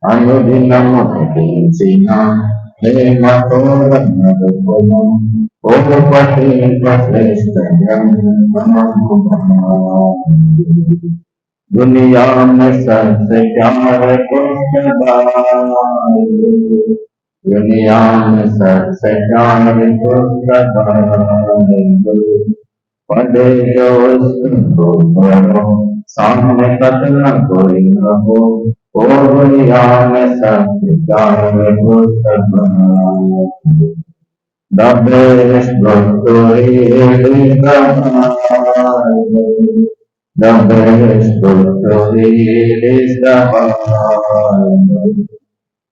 అనుదినము పఠించిన ప్రేమతో నడుపును ఓ పఠింప శ్రేష్ఠ గ్రంథము दुनिया में सबसे प्यार पुस्तकालय दुनिया में सबसे प्यार पुस्तकालय पढ़े जो उसको पढ़ो सामने कतना कोई न हो ओ दुनिया में सबसे प्यार पुस्तकालय The best book to read is the Bible. The best book to read is the Bible.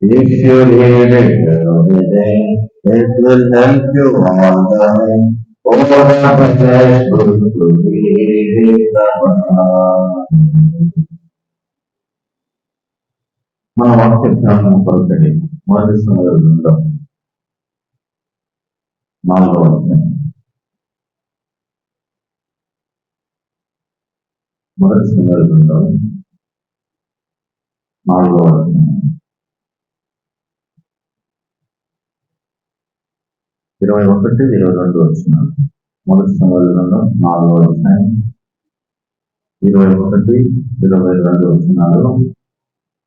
If you read it every day, it will help you all the way. Oh, the best book to read is the Bible. మన వాక్య ధ్యానం కొరకై మొదటి సందర్భంలో 4వ అధ్యాయం మొదటి సందర్భంలో 4వ అధ్యాయం 21-22 వచనాలు. మొదటి సందర్భంలో 4వ అధ్యాయం 21-22 వచనాలు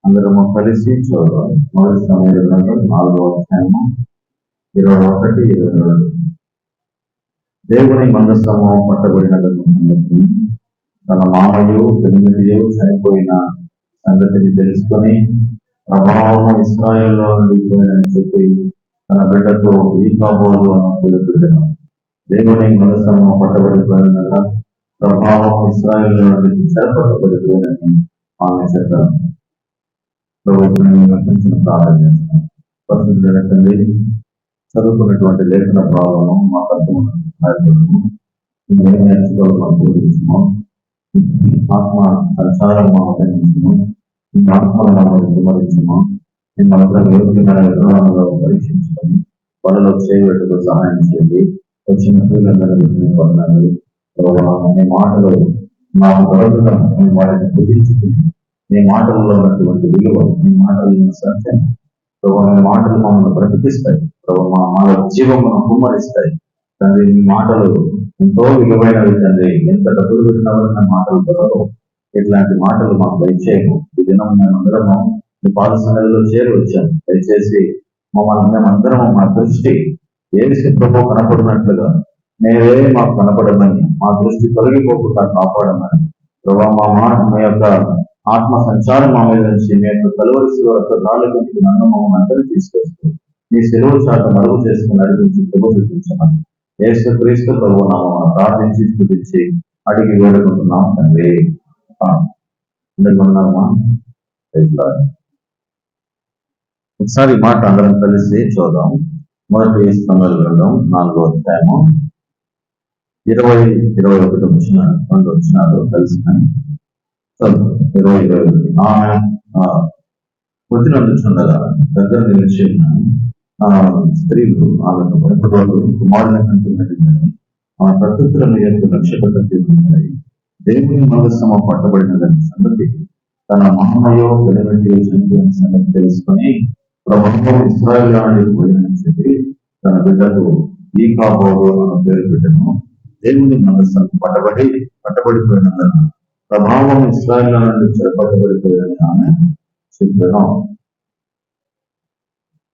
అందరము కలిసి చూడాలి. మొదటి సందర్భంలో 4వ అధ్యాయము 21-22. దేవుని మందసము పట్టబడిన సంగతి తన మామయ్యు పెనిమిదియు చనిపోయిన సంగతిని తెలుసుకొని ప్రభావం ఇశ్రాయేలులో ఉండిపోయినని చెప్పి తన బిడ్డతో ఈ కాబోలు పిలుపుదను. దేవుని మందసము పట్టబడిపోయిన ప్రభావం ఇశ్రాయేలులో నుండి చెరపట్టబడిపోయినని ఆమె చెప్పారు. ప్రభుత్వం ప్రార్థన చేస్తాం. పరిశుద్ధుడైన తండ్రి, చదువుకున్నటువంటి లేఖన భావము మాకు అర్థము మేము నేర్చుకోవాలి మాకు బోధించము. ఆత్మ సంచారం మాకు అందించము. మీ ఆత్మను మమ్మల్ని కుమరించము. మిమ్మల్ని యోగ్యమైన విధానంలో పరీక్షించుకొని వాళ్ళలో చేయబెట్టుకు సహాయం చేయండి. వచ్చిన పిల్లలందరూ పొందాలి. మీ మాటలు నాకు దొరకగా మేము వాటిని బుద్ధించి మీ మాటల్లో ఉన్నటువంటి విలువ, మీ మాటలను సత్యం మీ మాటలు మమ్మల్ని బ్రతికిస్తాయి. మా జీవమును కుమ్మరిస్తాయి. తండ్రి, మీ మాటలు ఎంతో విలువైనవి తండ్రి. ఎంత డబ్బులు పెట్టినవన్న మాటలు దొరకవు. ఇట్లాంటి మాటలు మాకు దయచేయము. ఈ దినం మేమందరము మీ పాద సన్నిధిలో చేరి వచ్చాము. దయచేసి మేమందరము మా దృష్టి యేసు ప్రభువు కనపడినట్లుగా నేనే మాకు కనపడమని, మా దృష్టి తొలగిపోకుండా కాపాడమని మీ యొక్క ఆత్మ సంచారం మా మీద నుంచి మీ యొక్క కలువరిసి వరకు రాళ్ళకి నమ్మకం అందరూ తీసుకొస్తూ మీ సెలవు చాట మరుగు చేసుకుని నడిపించి ప్రభు చూపించమని యేసు క్రీస్తు ప్రభువు నామమున ప్రార్థించి స్తుతించి అడిగి వేడుకుంటున్నాం తండ్రి. అందరికన్నామా? ఒకసారి మాట అందరం కలిసి చూద్దాం. మొదటి సందర్భంలో 4వ అధ్యాయము 20-21 వచనాలు కలిసి 20-21. పొద్దునందుచుండగా దగ్గర నిలిచి స్త్రీలు ఆమెను భయపడవాడు కుమారుని కంటున్నదని ఆ ప్రకృతులను యొక్క నక్షత్రకై దేవుని మందసమ పట్టబడినదని సంగతి తన మహమ్మయో వెలువెంటి చనిపోయిన సంగతి తెలుసుకొని ప్రభావం ఇశ్రాయేలు పోయినని చెప్పి తన బిడ్డకు ఈ కాబోలు అన్న పేరు పెట్టను. దేవుని మందసమ పట్టబడిపోయినందున ప్రభావం ఇశ్రాయేలు నుండి చెరపట్టబడిపోయినని ఆమె చెప్పాను.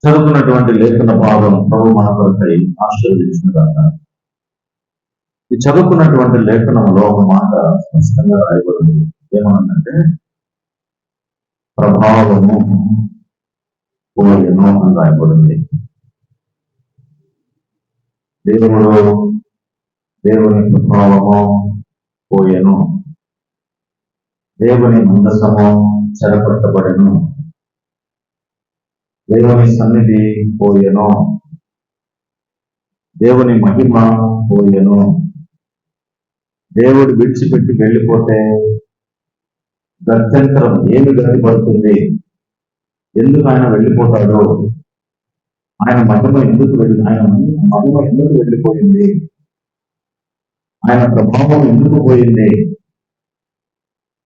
చదువుకున్నటువంటి లేఖన భాగం ప్రభు మన కొరకై ఆశీర్వదించినదాకా. ఈ చదువుకున్నటువంటి లేఖనంలో ఒక మాట స్పష్టంగా రాయబడింది. ఏమనంటే ప్రభావము పోయెను అని రాయబడింది. దేవుని ప్రభావము పోయెను, దేవుని మందసము చెరపట్టబడెను, దేవుని సన్నిధి పోయెను, దేవుని మహిమ పోయెను. దేవుడు విడిచిపెట్టి వెళ్ళిపోతే గత్యంతరం ఏమి గతిపడుతుంది? ఎందుకు ఆయన వెళ్ళిపోతాడు? ఆయన మహిమ ఎందుకు వెళ్ళిపోయింది? ఆయన ప్రభావం ఎందుకు పోయింది,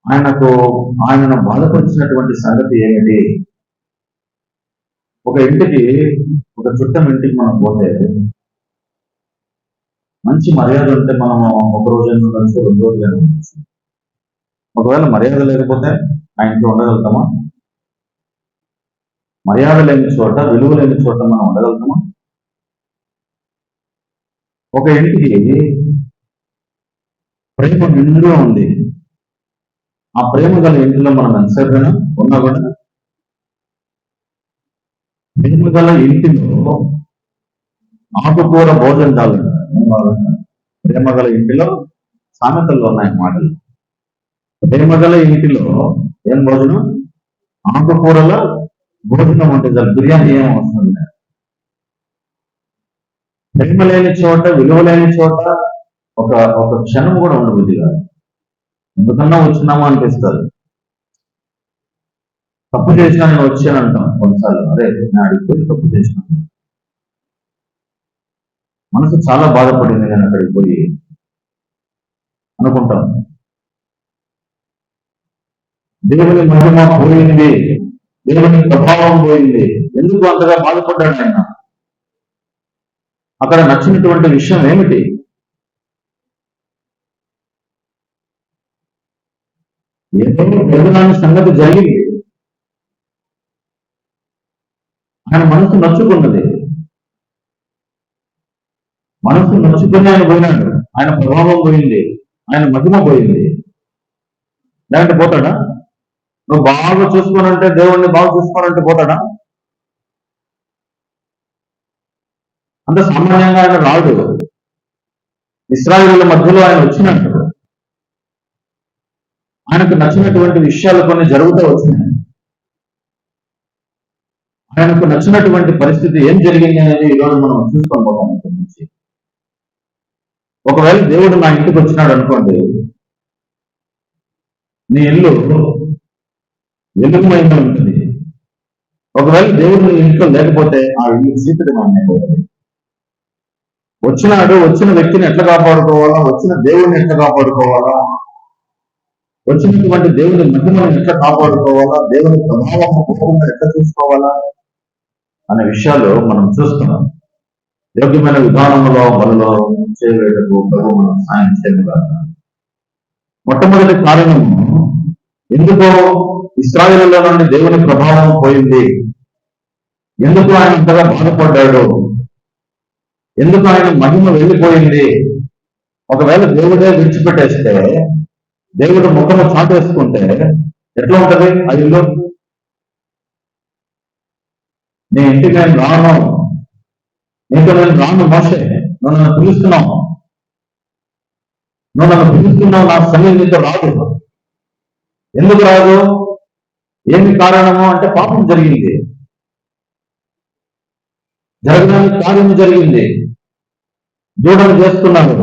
ఆయనను బాధపరిచినటువంటి సంగతి ఏమిటి? ఒక ఇంటికి, ఒక చుట్టం ఇంటికి మనం పోతే మంచి మర్యాద ఉంటే మనం ఒక రోజు ఉండొచ్చు, 2 రోజులు ఉండొచ్చు. ఒకవేళ మర్యాద లేకపోతే ఆ ఇంట్లో ఉండగలుగుతామా? మర్యాద లేని చోట, విలువ లేని చోట మనం ఉండగలుగుతామా? ఒక ఇంటికి ప్రేమ నిండుగా ఉంది, ఆ ప్రేమ గల ఇంటిలో మనం ఎంతసేపైనా ఉన్నా కూడా, ప్రేమ గల ఇంటిలో ఆకుకూర భోజనం చాలంట. ప్రేమ గల ఇంటిలో సామెతల్లో ఉన్నాయి మాటలు. ప్రేమ గల ఇంటిలో ఏం భోజనం? ఆకుకూరల భోజనం అంటే చాలు, బిర్యానీ ఏం అవసరం లేదు. ప్రేమ లేని చోట, విలువ లేని చోట ఒక ఒక క్షణం కూడా ఉండబుద్ధి కాదు. ఎందుకన్నా వచ్చినామా అనిపిస్తుంది. తప్పు చేసినా నేను వచ్చాను అంటాం కొన్నిసార్లు. అదే నేను అడిగిపోయి తప్పు చేసినాను, మనసు చాలా బాధపడింది నేను అక్కడికి పోయి అనుకుంటాం. దేవుని మహిమ పోయింది, దేవుని ప్రభావం పోయింది. ఎందుకు అంతగా బాధపడ్డాడు ఆయన? అక్కడ నచ్చినటువంటి విషయం ఏమిటి? ఏదో ఎదురాని సంగతి జరిగింది, ఆయన మనసు నచ్చుకున్నది. మనసు నచ్చుకుని ఆయన పోయినాడు, ఆయన ప్రభావం పోయింది, ఆయన మహిమ పోయింది. లేదంటే పోతాడా? నువ్వు బాగా చూసుకోనంటే, దేవుణ్ణి బాగా చూసుకోనంటే పోతాడా? అంత సామాన్యంగా ఆయన రాడు. ఇశ్రాయేలుల మధ్యలో ఆయన వచ్చినట్టు ఆయనకు నచ్చినటువంటి విషయాలు కొన్ని జరుగుతూ వచ్చినాయి. ఆయనకు నచ్చినటువంటి పరిస్థితి ఏం జరిగింది అనేది ఈరోజు మనం చూసుకొని పోతాం. ఇక్కడి నుంచి ఒకవేళ దేవుడు నా ఇంటికి వచ్చినాడు అనుకోండి, నీ ఇల్లు వెలుగుమైంది ఉంటుంది. ఒకవేళ దేవుడు నీ ఇంట్లో లేకపోతే ఆ ఇల్లు చీకటిమైపోతుంది. వచ్చిన వ్యక్తిని ఎట్లా కాపాడుకోవాలా, వచ్చిన దేవుడిని ఎట్లా కాపాడుకోవాలా, వచ్చినటువంటి దేవుని మహిమను ఎట్లా కాపాడుకోవాలా, దేవుని ప్రభావం పోకుండా ఎట్లా చూసుకోవాలా అనే విషయాలు మనం చూస్తున్నాం. యోగ్యమైన విధానంలో బలలో చేయవేటకు ప్రభు మనం సాయం చేయగలగాలి. మొట్టమొదటి కారణము, ఎందుకో ఇశ్రాయేలులో నుండి దేవుని ప్రభావం పోయింది, ఎందుకు ఆయన అంతగా బాధపడ్డాడు, ఎందుకు ఆయన మహిమ వెళ్ళిపోయింది. ఒకవేళ దేవుడే విడిచిపెట్టేస్తే, దేవుడు ముఖము చాటేసుకుంటే ఎట్లా ఉంటది ఆ ఇల్లు? నీ ఇంటికి నేను రాను, నీతో నేను రాను మోషే, నువ్వు నన్ను పిలుస్తున్నావు, నా సన్నిధితో రాదు. ఎందుకు రాదు? ఏమి కారణము అంటే పాపం జరిగింది, జరగడానికి కార్యం జరిగింది. దూడం చేసుకున్నాడు,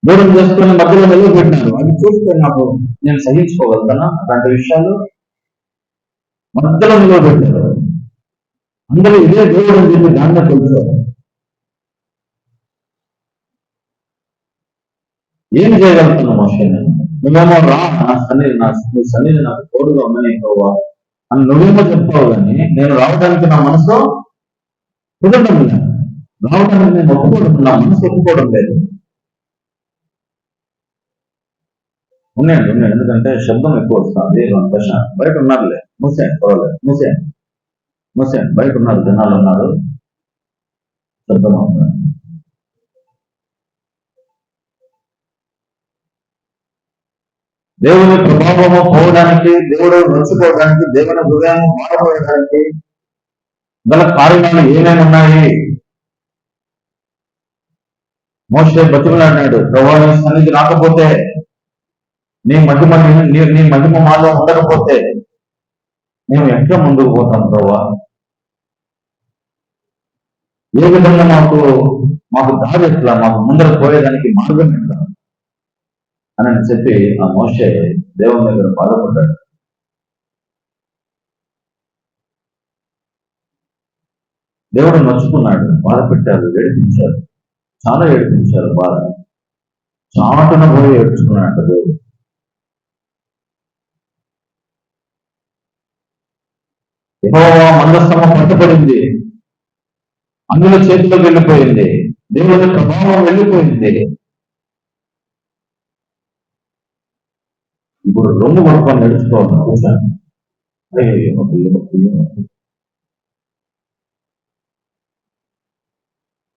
దూరం చేసుకుని మధ్యలో నిలబెట్టినారు. అది చూస్తే నేను సహించుకోగలుగుతానా? అలాంటి విషయాలు మధ్యలో నిలబెట్టారు. అందరూ ఇదే దేవుడు అని చెప్పి దాంట్లో తెలుసు. ఏం చేయగలుగుతున్నావు మోషే? నువ్వేమో రా, నీ సన్నిధి నాకు తోడుగా ఉందని అని నువ్వేమో చెప్తావు, కానీ నేను రావడానికి నా మనసు కుదరడం లేదు. రావడానికి నేను ఒప్పుకోవడం, నా మనసు ఒప్పుకోవడం లేదు. ఉన్నాయండి, ఎందుకంటే శబ్దం ఎక్కువ వస్తుంది. బయట ఉన్నారులే, మూసేయండి, పర్వాలేదు, మూసేయండి. బయట ఉన్నారు, జనాలు ఉన్నారు, శబ్దం వస్తుంది. దేవుని ప్రభావము పోవడానికి, దేవుడు నొచ్చుకోవడానికి, దేవుని హృదయం మారపోయడానికి గల కారణాలు ఏమేమి ఉన్నాయి? మోషే బతిమలాడినాడు, ప్రభువా నీ సన్నిధి రాకపోతే, నీ మహిమ మాలో ఉండకపోతే మేము ఎట్లా ముందుకు పోతాం ప్రభువా? ఏ విధంగా మాకు దారి ఎట్లా, మాకు ముందర పోయేదానికి మార్గం ఎట్లా అని చెప్పి ఆ మోషే దేవుని దగ్గర బాధపడ్డాడు. దేవుడు నచ్చుకున్నాడు, బాధ పెట్టారు, ఏడిపించారు, చాలా ఏడిపించారు బాధ. చాటున పోయి ఏడ్చుకున్నాడు దేవుడు. యెహోవా మందస్థము పట్టుబడింది, అందులో చేతిలోకి వెళ్ళిపోయింది, దేవుని ప్రభావం వెళ్ళిపోయింది. ఇప్పుడు రొమ్ము పట్టుకొని నడుచుకోవాలి కూర్చొని.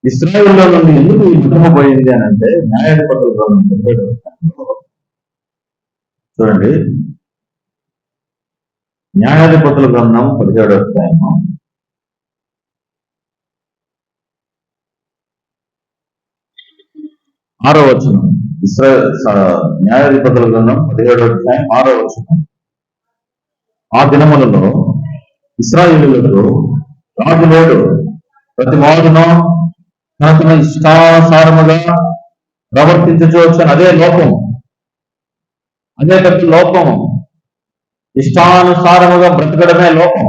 ఇశ్రాయేలులో నుండి ఎందుకు ఈ కుటుంబం పోయింది అని అంటే న్యాయాధిపతుల గ్రంథం 17వ అధ్యాయంలో చూడండి. న్యాయాధిపతుల గ్రంథం 17వ అధ్యాయం 6వ వచనం. న్యాయాధిపతుల గ్రంథం 17వ అధ్యాయం 6వ వచనం. ఆ దినములలో ఇశ్రాయేలులకు రాజు లేడు, ప్రతి వాడును తన ఇష్టానుసారముగా ప్రవర్తించవచ్చు. అదే లోపం, అదే పెద్ద లోపం. ఇష్టానుసారముగా బ్రతకడమే లోపం.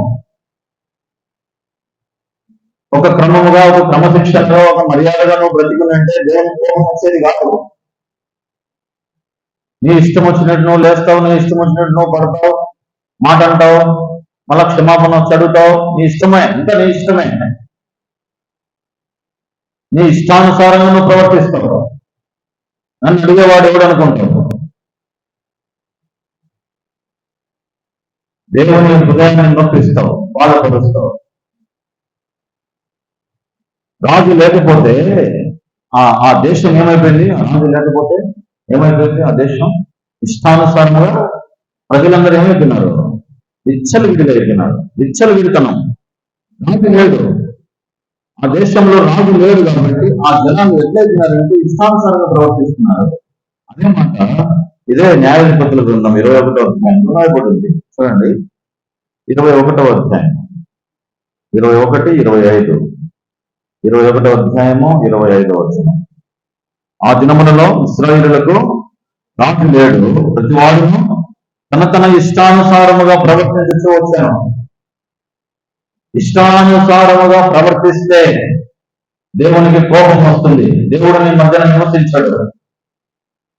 ఒక క్రమముగా, ఒక క్రమశిక్షణగా, ఒక మర్యాదగా నువ్వు బ్రతికునంటే దేవుని కోపం వచ్చేది కాదు. నీ ఇష్టం వచ్చినట్టు నువ్వు లేస్తావు, నీ ఇష్టం వచ్చినట్టు నువ్వు పడతావు, మాట అంటావు, మళ్ళా క్షమాపణ చదువుతావు, నీ ఇష్టమే, అంతా నీ ఇష్టమే. నీ ఇష్టానుసారంగా నువ్వు ప్రవర్తిస్తావు. నన్ను అడిగేవాడు ఎవడు అనుకుంటావు? దేవుని హృదయాన్ని నొప్పిస్తావు, బాధపరుస్తావు. రాజు లేకపోతే ఆ దేశం ఏమైపోయింది? రాజు లేకపోతే ఏమైపోయింది? ఆ దేశం ఇష్టానుసారంగా ప్రజలందరూ ఏమైపోయినారు? విచ్చలవిడిగైపోయినారు. విచ్చలవిడితనం. రాజు లేడు, ఆ దేశంలో రాజు లేడు కాబట్టి ఆ జనాలు ఎట్లయిపోయినారంటే ఇష్టానుసారంగా ప్రవర్తిస్తున్నారు. అదే మాట ఇదే న్యాయాధిపతుల గ్రంథం 21వ అధ్యాయంలో రాయబడింది. చూడండి, 21వ అధ్యాయం 21, 25. 21వ అధ్యాయము 25వ వచనం. ఆ దినములలో ఇశ్రాయేలులకు రాజు లేడు, ప్రతి వాడును తన ఇష్టానుసారముగా ప్రవర్తించు వచ్చాను. ఇష్టానుసారముగా ప్రవర్తిస్తే దేవునికి కోపం వస్తుంది. దేవుడు నీ మధ్యన నివసించాడు.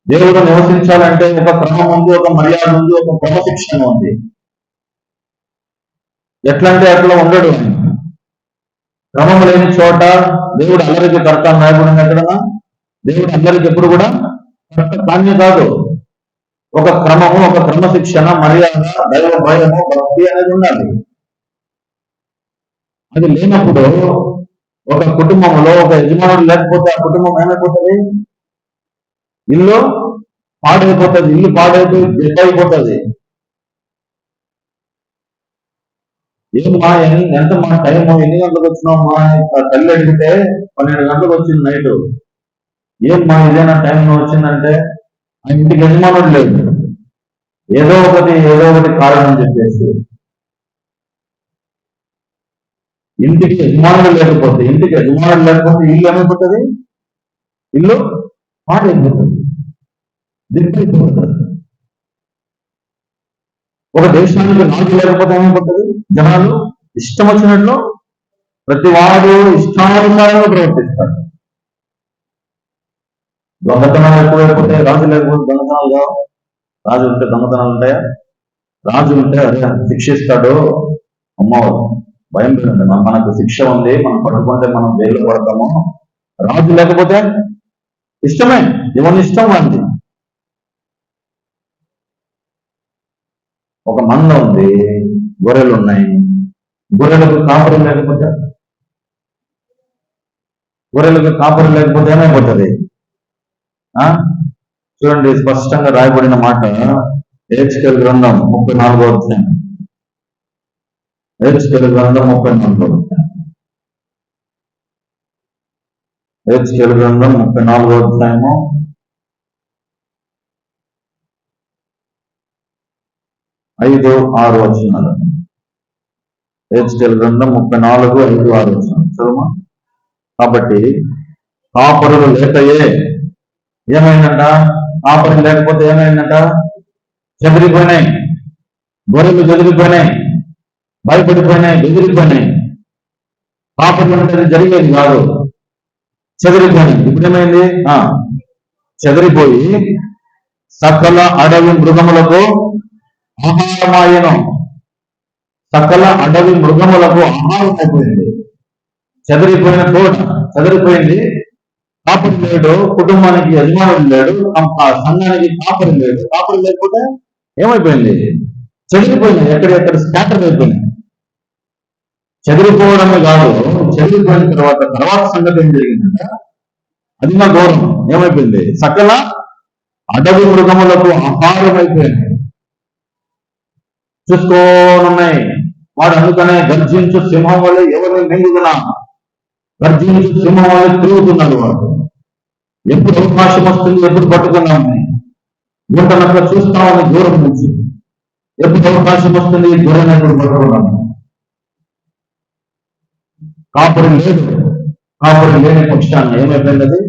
దేవుడు నివసించాలంటే ఒక క్రమం ఉంది, ఒక మర్యాద ఉంది, ఒక క్రమశిక్షణ ఉంది. ఎట్లంటే అట్లా ఉండడు. క్రమం లేని చోట దేవుడు అందరికి కర్త నాయకుడు ఎక్కడన్నా. దేవుడు అందరికి ఎప్పుడు కూడా కర్త కాన్య కాదు. ఒక క్రమము, ఒక క్రమశిక్షణ, మర్యాద, దైవ భయము, భక్తి అనేది ఉండాలి. అది లేనప్పుడు ఒక కుటుంబంలో ఒక యజమానుడు లేకపోతే ఆ కుటుంబం ఏమైపోతుంది? ఇల్లు పాడైపోతుంది. ఇల్లు పాడైపోయి దెబ్బైపోతుంది. ఏమమ్మా ఎంత మా టైము, ఎన్ని గంటలకు వచ్చినావు మా తల్లి అడిగితే 12 గంటలకు వచ్చింది నైట్. ఏమ్మా ఇదేనా టైం వచ్చిందంటే ఆ ఇంటికి యజమానుడు లేదు. ఏదో ఒకటి కారణం చెప్పేసి ఇంటికి యజమానుడు లేకపోతే ఇల్లు ఏమైపోతుంది? ఇల్లు పాడైపోతుంది, దిబ్బైపోతుంది. ఒక దేశానికి రాజు లేకపోతే ఏమైపోతుంది? జనాలు ఇష్టం వచ్చినట్లు ప్రతి వాడు ఇష్టానుసారంగా ప్రవర్తిస్తాడు. దొంగతనాలు ఎక్కువైపోతే రాజు లేకపోతే దొంగతనాలు కావు. రాజు ఉంటే దొంగతనాలు ఉంటాయా? రాజు ఉంటే అదే శిక్షిస్తాడు. అమ్మో భయం లేదండి, మనకు శిక్ష ఉంది, మనం పట్టుకుంటే మనం జైలు పడతాము. రాజు లేకపోతే ఇష్టమే, ఎవరి ఇష్టం వాడిది. ఒక మంద ఉంది, గొర్రెలు ఉన్నాయి. గొర్రెలకు కాపురం లేకపోతే ఏమైపోతుంది? చూడండి, స్పష్టంగా రాయబడిన మాట హెచ్కేల్ గ్రంథం 34వ అధ్యాయం. హెచ్కేల్ గ్రంథం 34వ అధ్యాయం. హెచ్కేల్ గ్రంథం 34వ అధ్యాయము 5, 6 వచనాలు. హెచ్కేల్ గ్రంథం 34, 5, 6 వచనాలు చదువు. కాబట్టి కాపరులు లేకయే ఏమైందంట? కాపరులు లేకపోతే ఏమైందంట? చెదిరిపోయినాయి, గొర్రెలు చెదిరిపోయినాయి, భయపడిపోయినాయి, బెదిరిపోయినాయి. కాపరులు అంటే జరిగేది కాదు, చెదిరిపోయినాయి. ఇప్పుడు ఏమైంది? చెదిరిపోయి సకల అడవి మృగములకు ఆహారమాయను. సకల అడవి మృగములకు ఆహారం అయిపోయింది. చెదిరిపోయిన తోట చెదిరిపోయింది. కాపరి లేడు, కుటుంబానికి యజమానుడు లేడు, సంఘానికి కాపరి లేడు. కాపరి లేకపోతే ఏమైపోయింది? చెదిరిపోయింది. ఎక్కడెక్కడ స్కాటర్ అయిపోయింది. చెదిరిపోవడమే కాదు, చెదిరిపోయిన తర్వాత సంగతి ఏం జరిగిందంటే అది మా గౌరవం ఏమైపోయింది? సకల అడవి మృగములకు ఆహారం అయిపోయింది. చూసుకోనున్నాయి. వాడు అందుకనే గర్జించు సింహం వల్ల ఎవరిని మింగుతున్నా, గర్జించు సింహం వల్ల తిరుగుతున్నాడు వాడు. ఎప్పుడు అవకాశం వస్తుంది, ఎప్పుడు పట్టుకున్నామని గుంటనక్కడ చూస్తామని దూరం నుంచి. ఎప్పుడు అవకాశం వస్తుంది, దూరం ఎప్పుడు పట్టుకున్నాము. కాపురి లేదు. కాపురి లేని పక్షాన్ని ఏమైపోయింది? అది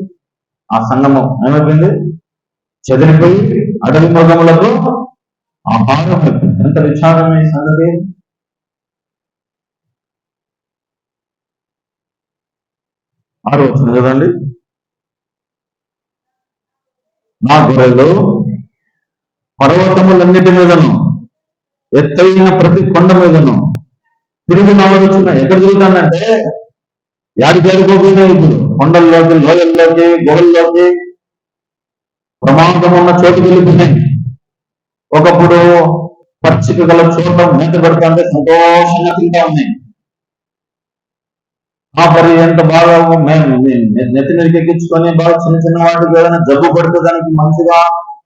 ఆ సంగమం ఏమైపోయింది? చెదిరిపోయి అడవి మృగములకు ఆహారం అయిపోయింది. ఎంత విచారమైన సంగతి! వచ్చింది కదండి. నా గొర్రెలు పర్వతములన్నిటి మీదను, ఎత్తైన ప్రతి కొండ మీదను తిరిగి నవ్వచ్చున్నా. ఎక్కడ తిరుగుతానంటే యాడికి ఏడుకోపోయినాయి. ఇప్పుడు కొండల్లోకి, లోయల్లోకి, గుహల్లోకి, ప్రమాదం ఉన్న చోటుకి వెళ్ళిపోయినాయి. ఒకప్పుడు పచ్చిక గల చోట మేత పెడతాంటే సంతోషంగా తింటా ఉన్నాయి. ఆ పరి ఎంత బాగా నెత్తి నెరికెక్కించుకొని బాగా చిన్న చిన్న వాటికి ఏదైనా జబ్బు పడితే దానికి మంచిగా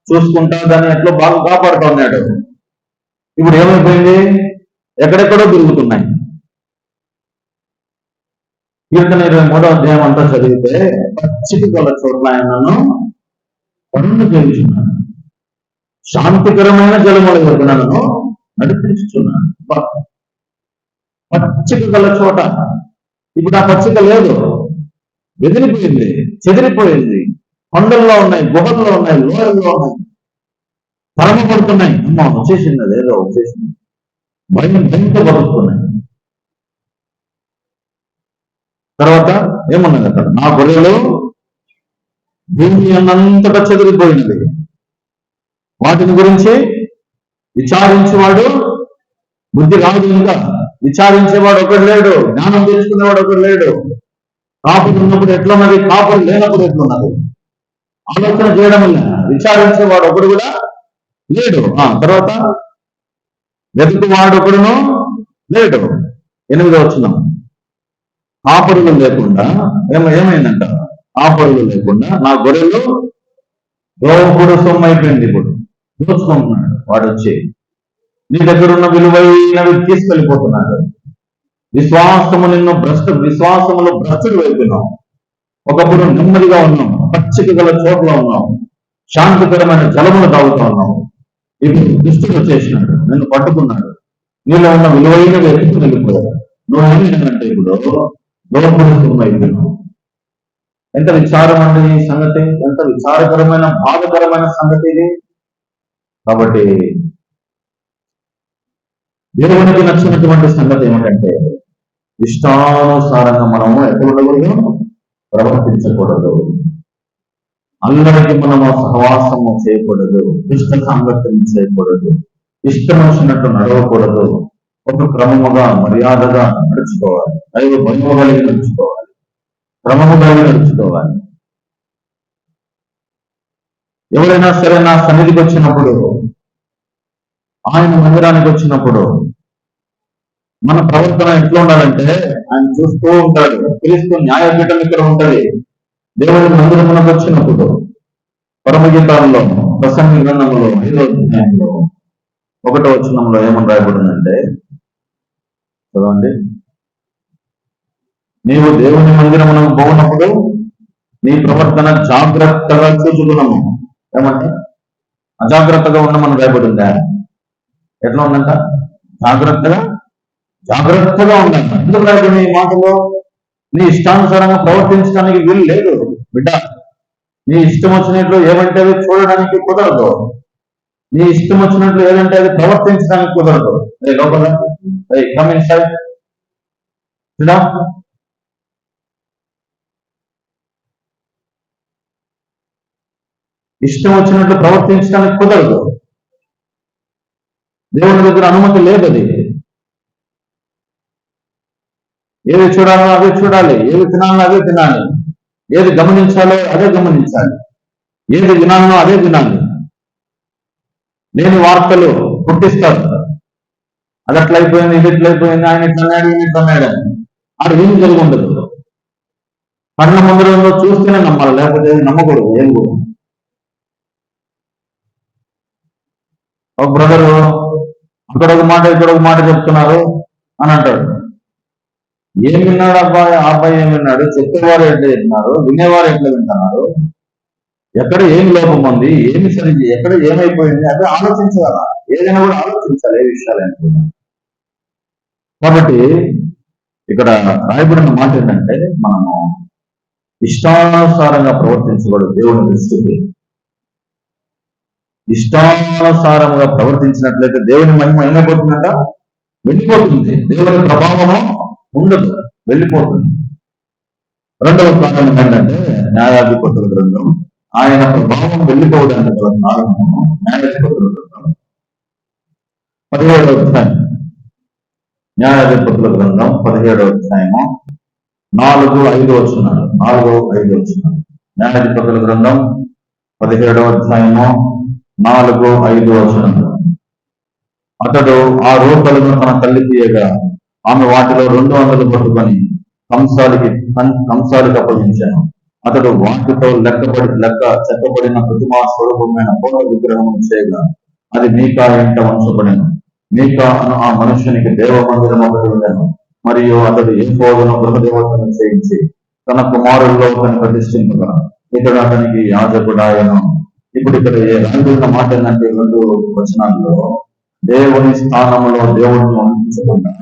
చూసుకుంటా దాన్ని ఎట్లా బాగా కాపాడుతూ ఉన్నాడు. ఇప్పుడు ఏమైపోయింది? ఎక్కడెక్కడో తిరుగుతున్నాయి. కీర్తన 23వ అధ్యాయం అంతా చదివితే పచ్చిక గల చోట్ల ఆయనను పనులు చేయించున్నాను, శాంతికరమైన జలముల వరకు నన్ను నడిపించుచున్నాను. పచ్చిక గల చోట ఇప్పుడు ఆ పచ్చిక లేదు, వెదిలిపోయింది, చెదిరిపోయింది. కొండల్లో ఉన్నాయి, గుహల్లో ఉన్నాయి, లోయల్లో ఉన్నాయి, తరమపడుతున్నాయి. అమ్మ వచ్చేసింది, అదేదో వచ్చేసింది, భయంతో బతుకుతున్నాయి. తర్వాత ఏమన్నది అక్కడ? నా గొర్రెలు భూమి అన్నంతటా చెదిరిపోయినది. వాటిని గురించి విచారించేవాడు బుద్ధి రాదు. ఇంకా విచారించేవాడు ఒకడు లేడు, జ్ఞానం తెలుసుకునేవాడు ఒకడు లేడు. కాపులు ఉన్నప్పుడు ఎట్లున్నది, కాపులు లేనప్పుడు ఎట్లున్నది ఆలోచన చేయడం వల్ల విచారించేవాడు ఒకడు కూడా లేడు. తర్వాత వెతుకువాడు ఒకడును లేడు. 8వ వచనం, కాపురులు లేకుండా ఏమైందంట? కాపురులు లేకుండా నా గొర్రెలు దోపుడు సొమ్ము అయిపోయింది. ఇప్పుడు దోచుకుంటున్నాడు వాడు వచ్చి. నీ దగ్గర ఉన్న విలువైనవి తీసుకెళ్ళిపోతున్నాడు. విశ్వాసములో భ్రష్టుడు అయిపోయినాం. ఒకప్పుడు నెమ్మదిగా ఉన్నాం, పచ్చిక గల చోట్ల ఉన్నాం, శాంతికరమైన జలములు తాగుతూ ఉన్నాం. ఇప్పుడు దుష్టుడు వచ్చేసినాడు, నిన్ను పట్టుకున్నాడు, నీలో ఉన్న విలువైనవి ఎత్తుకు వెళ్ళిపోయాడు. నువ్వు ఏమిటంటే ఇప్పుడు దోపుడు సొమ్ము అయిపోయినావు. ఎంత విచారం అండి ఈ సంగతి! ఎంత విచారకరమైన, బాధకరమైన సంగతి ఇది. కాబట్టి దేవునికి నచ్చినటువంటి సంగతి ఏమిటంటే ఇష్టానుసారంగా మనము ఎక్కడ ఉండకూడదు, ప్రవర్తించకూడదు. అందరికి మనము సహవాసము చేయకూడదు, దుష్ట సాంగత్యం చేయకూడదు, ఇష్టం వచ్చినట్టు నడవకూడదు. ఒక క్రమముగా, మర్యాదగా నడుచుకోవాలి, దైవ భయము కలిగి నడుచుకోవాలి, క్రమము కలిగి నడుచుకోవాలి. ఎవరైనా సరే నా సన్నిధికి వచ్చినప్పుడు, ఆయన మందిరానికి వచ్చినప్పుడు మన ప్రవర్తన ఎట్లా ఉండాలంటే, ఆయన చూస్తూ ఉంటాడు, క్రీస్తు న్యాయపీఠం ఇక్కడ ఉంటది. దేవుడి మందిరమునకు వచ్చినప్పుడు పరమగీతాల్లో, ప్రసంగి గ్రంథంలో 5వ అధ్యాయంలో 1వ వచనంలో ఏమని రాయబడిందంటే, చదవండి. నీవు దేవుని మందిరమునకు పోయినప్పుడు నీ ప్రవర్తన జాగ్రత్తగా చూసుకున్నాము. ఏమంటే అజాగ్రత్తగా ఉండమని రాయబడిందా? ఎట్లా ఉందంట? జాగ్రత్తగా ఉందంట. ఎందుకు రాయబడిన ఈ మాటలో? నీ ఇష్టానుసారంగా ప్రవర్తించడానికి వీలు లేదు బిడ్డ. నీ ఇష్టం వచ్చినట్లు ఏమంటే అది చూడడానికి కుదరదు. నీ ఇష్టం వచ్చినట్లు ఏదంటే అది ప్రవర్తించడానికి కుదరదు. లోపల కమ్ ఇన్సైడ్, ఇష్టం వచ్చినట్లు ప్రవర్తించడానికి కుదరదు. దేవుని దగ్గర అనుమతి లేదు. అది ఏది చూడాలో అదే చూడాలి, ఏది తినాలో అదే తినాలి, ఏది గమనించాలో అదే గమనించాలి, ఏది వినాలనో అదే వినాలి. లేని వార్తలు పుట్టిస్తారు. అది అట్లయిపోయింది, ఇది ఎట్లయిపోయింది, ఆయన ఇట్లన్నాడు, ఈయన ఇట్లన్నాడు అని. అది ఏం జరిగి ఉండదు. కళ్ళ ముందరంలో చూస్తేనే నమ్మాలి, లేకపోతే నమ్మకూడదు. ఏం కూడా ఒక బ్రదరు అక్కడ ఒక మాట ఇక్కడ ఒక మాట చెప్తున్నారు అని అంటాడు. ఏం విన్నాడు అబ్బాయి? ఆ అబ్బాయి ఏం విన్నాడు? చెప్పేవారు ఎట్లా విన్నారు, వినేవారు ఎట్లా వింటున్నారు, ఎక్కడ ఏమి లోపం ఉంది, ఏమి సరిగ్గా, ఎక్కడ ఏమైపోయింది, అదే ఆలోచించాల. ఏదైనా కూడా ఆలోచించాలి, ఏ విషయాలైనా కూడా. కాబట్టి ఇక్కడ రాయబడిన మాట ఏంటంటే, మనము ఇష్టానుసారంగా ప్రవర్తించకూడదు. దేవుని దృష్టికి ఇష్టానుసారంగా ప్రవర్తించినట్లయితే దేవుని మహిమ ఏమైపోతుందంట? వెళ్ళిపోతుంది. దేవుని ప్రభావము ఉండదు, వెళ్ళిపోతుంది. రెండవ కారణం ఏంటంటే, న్యాయాధిపతుల గ్రంథం, ఆయన ప్రభావం వెళ్ళిపోవడానికి గల కారణము న్యాయాధిపతుల గ్రంథం 17వ అధ్యాయం. న్యాయాధిపతుల గ్రంథం 17వ అధ్యాయము 4-5 వచనాలు. 4-5 వచనాలు. న్యాయాధిపతుల గ్రంథం 17వ అధ్యాయము 4-5 వచనాలు. అతడు ఆ రూపలను తన తల్లి తీయగా ఆమె వాటిలో 200 పట్టుకొని కంసాలికి అప్పగించాను. అతడు వాటితో చెక్కబడిన ప్రతిమా స్వరూపమైన పూర్ణ విగ్రహం చేయగా అది మీకా ఇంట ఉంచబడిను. మీకా ఆ మనుషునికి దేవ మందిరం ఒకటి ఉండను. మరియు అతడు ఏఫోదును గృహదేవతను చేయించి తన కుమారుల్లో ఒకరిని ప్రతిష్ఠింపగా ఇతడు అతనికి యాజకుడాయను. ఇప్పుడు ఇక్కడ రాయబడిన మాట ఏంటంటే, 2 వచనాల్లో దేవుని స్థానంలో దేవుడిని ఉంచకుండా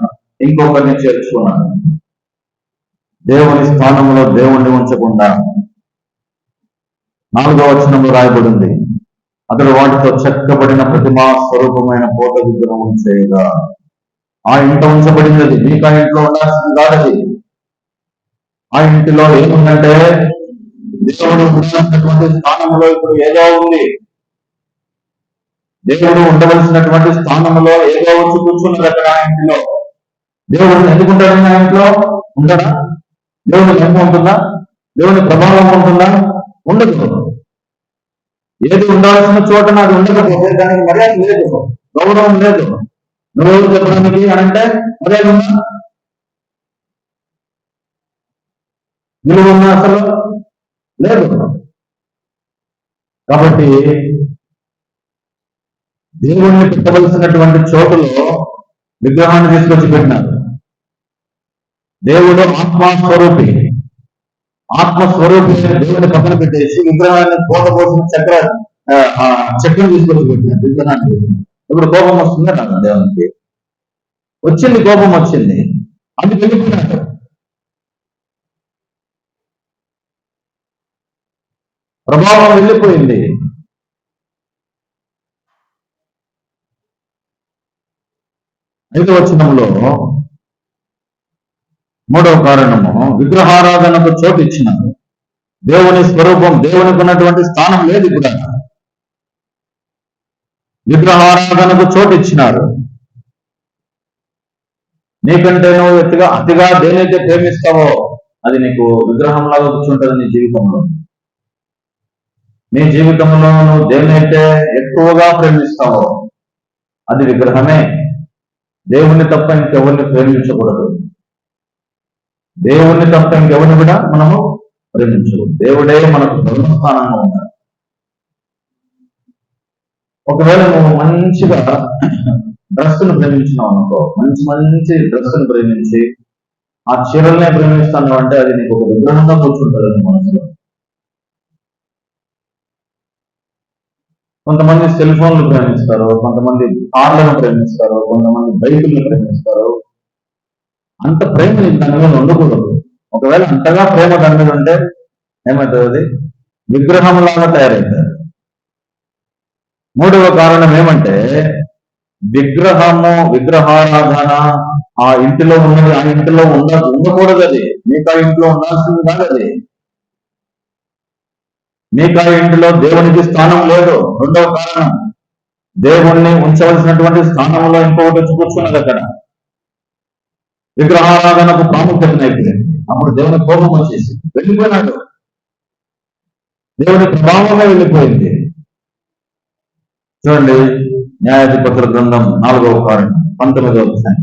ఇంకొకరిని చేర్చుకున్నాడు. దేవుని స్థానంలో దేవుణ్ణి ఉంచకుండా 4వ వచనంలో రాయబడింది, అతడు వాటితో చెక్కబడిన ప్రతిమా స్వరూపమైన పోత విగ్రహం చేయగా ఆ ఇంట ఉంచబడినది. మీకు ఆ ఇంట్లో ఉండాల్సింది కాదది. ఆ ఇంటిలో ఏముందంటే, దేవుడు ఉండాల్సినటువంటి స్థానంలో ఇప్పుడు ఏదో ఉంది. దేవుడు ఉండవలసినటువంటి స్థానంలో ఏదో వచ్చి కూర్చున్నారు అక్కడ ఆ ఇంటిలో. దేవుడు ఎందుకుంటాడని ఆ ఇంట్లో ఉండడా? దేవుని మహిమ ఉంటుందా? దేవుని ప్రభావం ఉంటుందా? ఉండదు. ఏది ఉండాల్సిన చోట నాది ఉండకపోతే దానికి మర్యాద లేదు, గౌరవం లేదు. నువ్వు చెప్పడానికి అనంటే మర్యాద ఉందా? విలువ ఉన్నా? అసలు లేదు. కాబట్టి దేవుణ్ణి పెట్టవలసినటువంటి చోటులో విగ్రహాన్ని తీసుకొచ్చి పెట్టినారు. దేవుడు ఆత్మస్వరూపి. ఆత్మస్వరూపి దేవుని పక్కన పెట్టేసి విగ్రహాన్ని కోట కోసం చక్రం తీసుకొచ్చి పెట్టినారు. విగ్రహాన్ని పెట్టినారు. ఇప్పుడు కోపం వస్తుందా? నాకు దేవునికి వచ్చింది, కోపం వచ్చింది, అది వెళ్ళిపోయినాడు. ప్రభావం వెళ్ళిపోయింది. 5వ వచనంలో 3వ కారణము, విగ్రహారాధనకు చోటు ఇచ్చినారు. దేవుని స్వరూపం, దేవునికి ఉన్నటువంటి స్థానం లేదు. ఇప్పుడు విగ్రహారాధనకు చోటు ఇచ్చినారు. నీకంటే నువ్వు అతిగా దేనైతే ప్రేమిస్తావో అది నీకు విగ్రహంలాగా కూర్చుంటుంది నీ జీవితంలో. నీ జీవితంలో నువ్వు దేనైతే ఎక్కువగా ప్రేమిస్తావో అది విగ్రహమే. దేవుణ్ణి తప్ప ఇంకెవరిని ప్రేమించకూడదు. దేవుణ్ణి తప్ప ఇంకెవరిని కూడా మనము ప్రేమించకూడదు. దేవుడే మనకు ధర్మస్థానంగా ఉండాలి. ఒకవేళ నువ్వు మంచిగా డ్రెస్సును ప్రేమించినావు అనుకో, మంచి డ్రెస్సును ప్రేమించి ఆ చీరలనే ప్రేమిస్తాను అంటే అది నీకు ఒక విగ్రహంగా కూర్చుంటుంది నీ మనసులో. కొంతమంది సెల్ ఫోన్లు ప్రేమిస్తారు, కొంతమంది కార్లను ప్రేమిస్తారు, కొంతమంది బైకులను ప్రేమిస్తారు. అంత ప్రేమ దాని మీద ఉండకూడదు. ఒకవేళ అంతగా ప్రేమ దాని మీద ఉంటే ఏమవుతుంది? విగ్రహంలాగా తయారవుతారు. 3వ కారణం ఏమంటే, విగ్రహారాధన ఆ ఇంటిలో ఉన్నది ఆ ఇంటిలో ఉండకూడదు. అది మీకు ఆ ఇంట్లో ఉండాల్సింది కాదు. అది మీకా ఇంటిలో దేవునికి స్థానం లేదు. రెండవ కారణం, దేవుణ్ణి ఉంచవలసినటువంటి స్థానంలో ఇంకొకటి వచ్చి కూర్చున్నది అక్కడ. విగ్రహారాధనకు ప్రాముఖ్యత అయిపోయింది. అప్పుడు దేవుని కోపం వచ్చేసి వెళ్ళిపోయినాడు. దేవుని ప్రభావంగా వెళ్ళిపోయింది. చూడండి, న్యాయాధిపతుల గ్రంథం 4వ కారణం 19వ అధ్యాయం.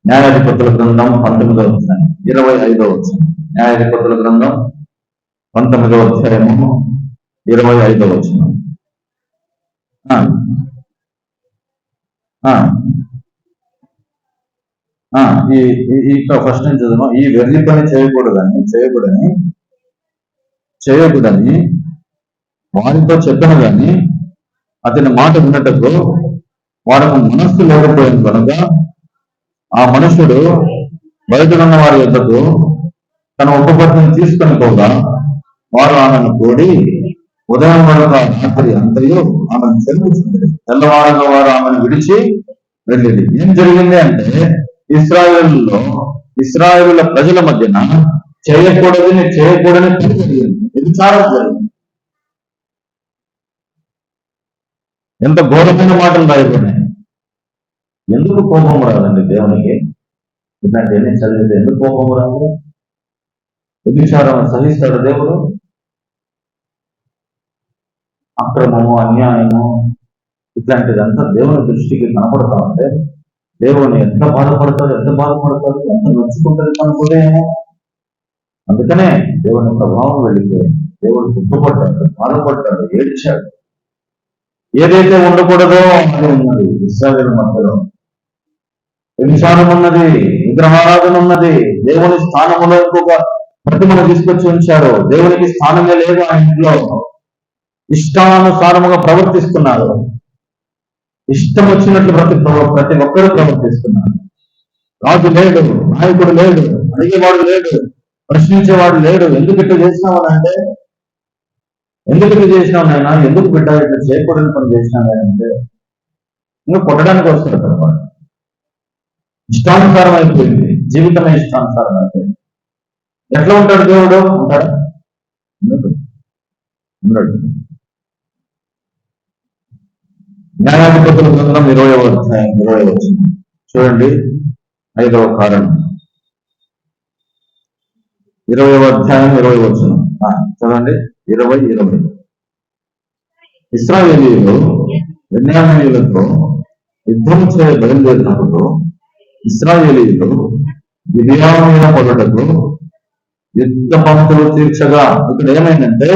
న్యాయాధిపతుల గ్రంథం 19వ అధ్యాయం 25వ వచనం. న్యాయాధిపతుల గ్రంథం 19వ అధ్యాయము 25వ వచనం. ఫస్ట్ నుంచి చదువు. ఈ వెర్రి పని చేయకూడదని వారితో చెప్పిన గాని అతని మాట విన్నటకు వారికి మనస్సు లేకపోయింది కనుక ఆ మనుషుడు బయటనున్న వారి యొద్దకు తన ఉపపత్తిని తీసుకొని పోగా వారు ఆమెను కూడి ఉదయం వరకు రాత్రి అంతయు ఆమెను చెల్లించింది. తెల్లవారుగా వారు ఆమెను విడిచి వెళ్ళేది. ఏం జరిగింది అంటే, ఇశ్రాయేలుల ప్రజల మధ్యన చేయకూడదని జరిగింది. వ్యభిచారం జరిగింది. ఎంత ఘోరమైన మాటలు రాయబడినాయి. ఎందుకు కోపం రాదండి దేవునికి? ఇట్లాంటివన్నీ చదివితే ఎందుకు కోపం రాదు? వ్యభిచారం సహిస్తాడు దేవుడు? అక్రమము, అన్యాయము ఇట్లాంటిదంతా దేవుని దృష్టికి కనపడతా ఉంటే దేవుని ఎంత బాధపడతాడు, ఎంత నొచ్చుకుంటుంది మన హృదయము. అందుకనే దేవుని ప్రభావం వెళ్ళిపోయింది. దేవుడు దుఃఖపడ్డాడు, బాధపడ్డాడు, ఏడ్చాడు. ఏదైతే ఉండకూడదో అది ఉన్నది ఇశ్రాయేలు మధ్యలో. వ్యభిచారం ఉన్నది, విగ్రహారాధన ఉన్నది. దేవుని స్థానంలో ఇంకొక ప్రతిమను తీసుకొచ్చి ఉంచారు. దేవునికి స్థానమే లేదు ఆ ఇంట్లో. ఇష్టానుసారముగా ప్రవర్తిస్తున్నారు. ఇష్టం వచ్చినట్లు ప్రతి ఒక్కరూ ప్రవర్తిస్తున్నారు. రాజు లేడు, నాయకుడు లేడు, అడిగేవాడు లేడు, ప్రశ్నించేవాడు లేడు. ఎందుకు ఇట్లా చేసినావని అంటే, ఎందుకు ఇట్లా చేసినావు నాయన, ఎందుకు బిడ్డ ఇట్లా చేయకూడని పని చేసినావంటే ఇంకా కొట్టడానికి వస్తాడు తప్ప. ఇష్టానుసారం అయిపోయింది, జీవితమే ఇష్టానుసారం అయిపోయింది. ఎట్లా ఉంటాడు దేవుడు? ఉంటాడా? ఉన్నాడు. న్యాయాధిపతుల గ్రంథం 20వ అధ్యాయం 20వ వచనం చూడండి. 5వ కారణం 20వ అధ్యాయం 20వ వచనం చూడండి. 20 ఇశ్రాయేలీయులు బెన్యామీయులతో యుద్ధం బయలుదేరినప్పుడు ఇశ్రాయేలీయులు గిబియోనీయుల పొగటకు యుద్ధ పంక్తులు తీర్చగా, ఇక్కడ ఏమైందంటే